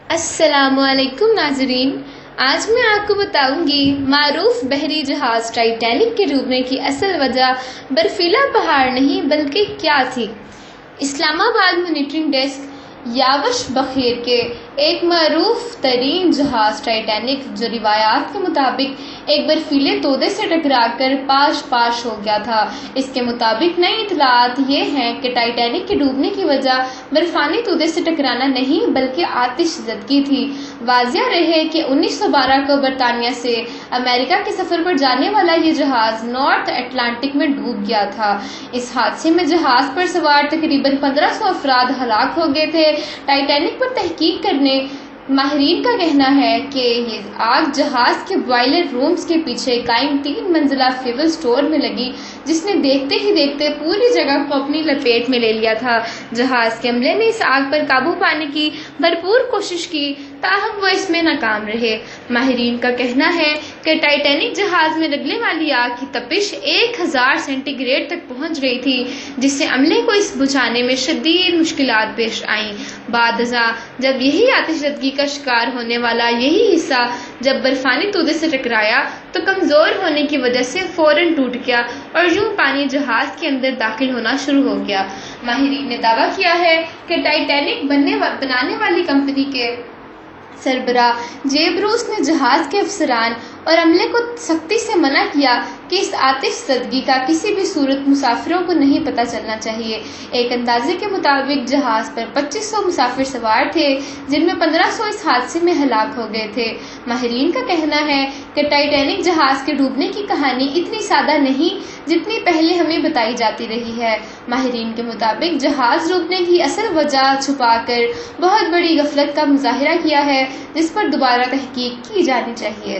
السلام علیکم ناظرین، آج میں آپ کو بتاؤں گی معروف بحری جہاز ٹائٹینک کے ڈوبنے کی اصل وجہ برفیلا پہاڑ نہیں بلکہ کیا تھی۔ اسلام آباد مانیٹرنگ ڈیسک یاوش بخیر کے ایک معروف ترین جہاز ٹائٹینک جو روایات کے مطابق ایک برفیلے تودے سے ٹکرا کر پاش ہو گیا تھا۔ اس کے مطابق نئی اطلاعات یہ ہیں کہ ٹائٹینک کے ڈوبنے کی وجہ برفانی تودے سے ٹکرانا نہیں بلکہ آتش زدگی تھی۔ واضح رہے کہ 1912 کو برطانیہ سے امریکہ کے سفر پر جانے والا یہ جہاز نارتھ اٹلانٹک میں ڈوب گیا تھا۔ اس حادثے میں جہاز پر سوار تقریباً 1500 افراد ہلاک ہو گئے تھے۔ ٹائٹینک پر تحقیق کرنے ماہرین کا کہنا ہے کہ یہ آگ جہاز کے بوائلر رومز کے پیچھے قائم 3 منزلہ فیول سٹور میں لگی، جس نے دیکھتے ہی دیکھتے پوری جگہ کو اپنی لپیٹ میں لے لیا تھا۔ جہاز کے عملے نے اس آگ پر قابو پانے کی بھرپور کوشش کی، تاہم وہ اس میں ناکام رہے۔ ماہرین کا کہنا ہے کہ ٹائٹینک جہاز میں لگنے والی آگ کی تپش 1000 سینٹی گریڈ تک پہنچ گئی تھی، جس سے عملے کو اس بجھانے میں شدید مشکلات پیش آئیں۔ بعد ازاں جب یہی آتش زدگی کا شکار ہونے والا یہی حصہ جب برفانی تودے سے ٹکرایا تو کمزور ہونے کی وجہ سے فوراً ٹوٹ گیا اور یوں پانی جہاز کے اندر داخل ہونا شروع ہو گیا۔ ماہرین نے دعویٰ کیا ہے کہ ٹائٹینک بنانے والی کمپنی کے سربراہ جیب روس نے جہاز کے افسران اور عملے کو سختی سے منع کیا کہ اس آتش زدگی کا کسی بھی صورت مسافروں کو نہیں پتہ چلنا چاہیے۔ ایک اندازے کے مطابق جہاز پر 2500 مسافر سوار تھے، جن میں 1500 اس حادثے میں ہلاک ہو گئے تھے۔ ماہرین کا کہنا ہے کہ ٹائٹینک جہاز کے ڈوبنے کی کہانی اتنی سادہ نہیں جتنی پہلے ہمیں بتائی جاتی رہی ہے۔ ماہرین کے مطابق جہاز ڈوبنے کی اصل وجہ چھپا کر بہت بڑی غفلت کا مظاہرہ کیا ہے، جس پر دوبارہ تحقیق کی جانی چاہیے۔